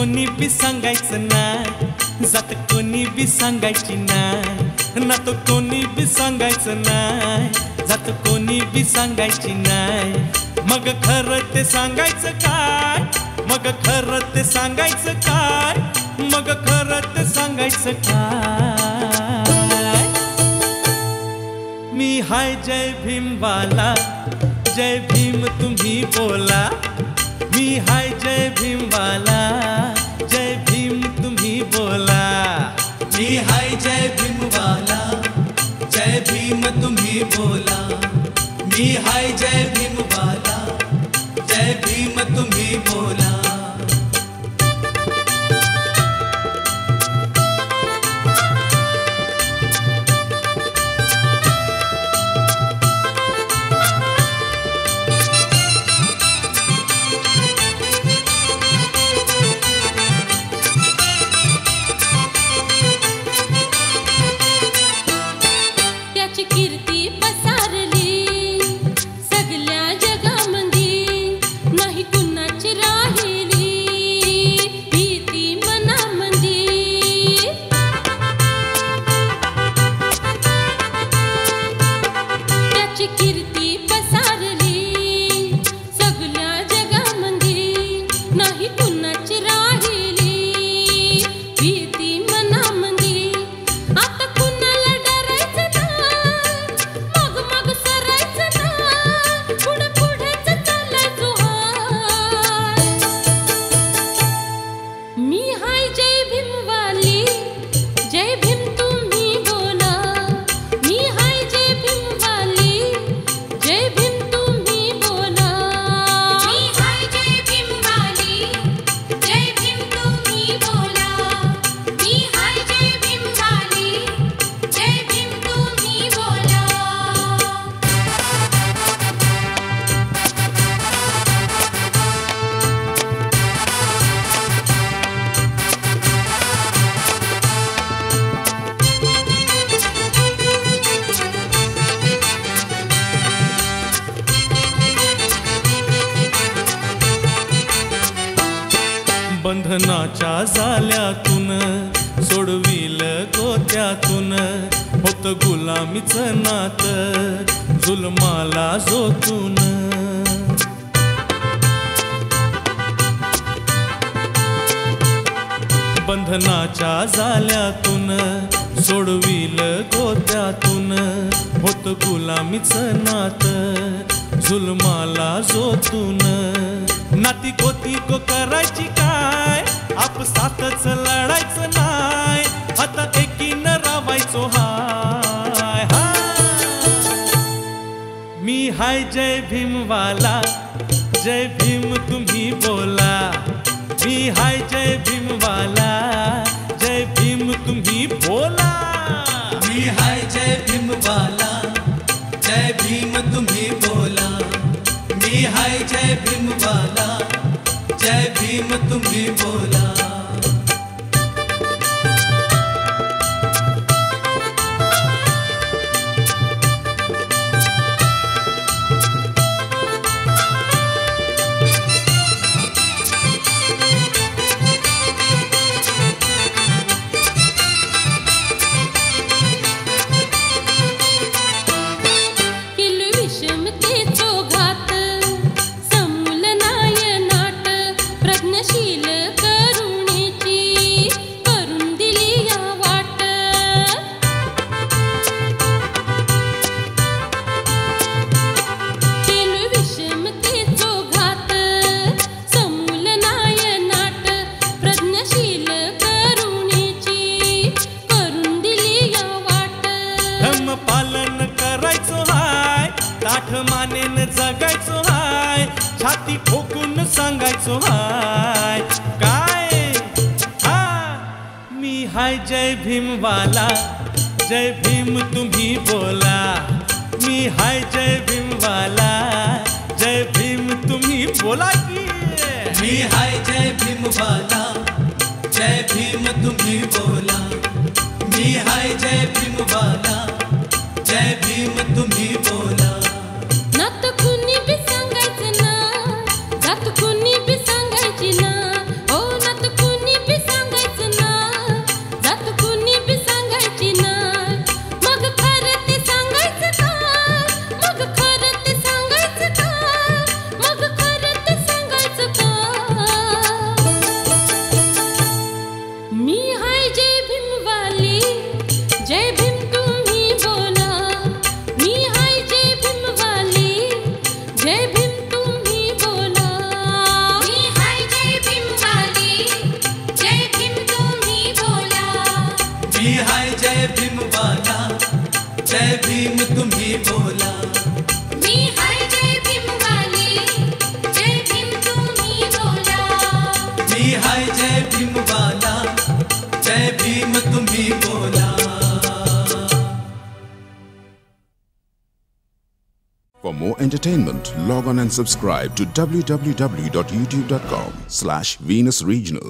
कोणी बी सांगायचं नाही, जात कोणी बी सांगायची नाही, ना तो कोणी बी सांगायचं नाही, जात कोणी बी सांगायची नाही. मग खरं ते सांगायचं काय, मग खरं ते सांगायचं काय, मग खरं ते सांगायचं काय. मी हाय जय भीमवाला, जय भीम तुम्ही बोला. मी हाय जय भीमवाला, जय भीम तुम्ही बोला. मी हाय जय भीमवाला, जय भीम तुम्ही बोला. मी हाय जय भीमवाला, जय भीम तुम्ही बोला. बंधनाच्या जाल्यातून सोडविल गोत्यातून, होत गुलामीचं नात जुलमाला जोतून. बंधनाच्या जाल्यातून सोडविल गोत्यातून, होत गुलामीचं नात जुलमाला जोतून. नाती गोती को करायची काय, आपसातच लढायचं नाही, आता एकीनं रावायचो हाय हाय. मी हाय जय भीमवाला, जय भीम तुम्ही बोला. मी हाय जय भीमवाला, जय भीम तुम्ही बोला. मी हाय जय भीमवाला, जय भीम तुम्ही बोला. मी हाय जय भीमवाला, जय भीम तुम्ही बोला. पालन करायचो हाय, ताठ मानेन जगायचो हाय, छाती ठोकून सांगायचो हाय काय. हा मी हाय जय भीमवाला, जय भीम तुम्ही बोला. मी हाय जय भीमवाला, जय भीम तुम्ही बोला की. मी हाय जय भीमवाला, जय भीम तुम्ही बोला. मी हाय जय भीमवाला, जय भीम तुम्ही बोला. नात कुणी बी सांगायचं ना, जात कुणी बी सांगायची ना, ओ नात कुणी जय भीम तुम्ही बोला। मी हाय जय भीम वाली, जय भीम तुम्ही बोला। मी हाय जय भीम वाला, जय भीम तुम्ही बोला। For more entertainment, log on and subscribe to www.youtube.com/Venus Regional.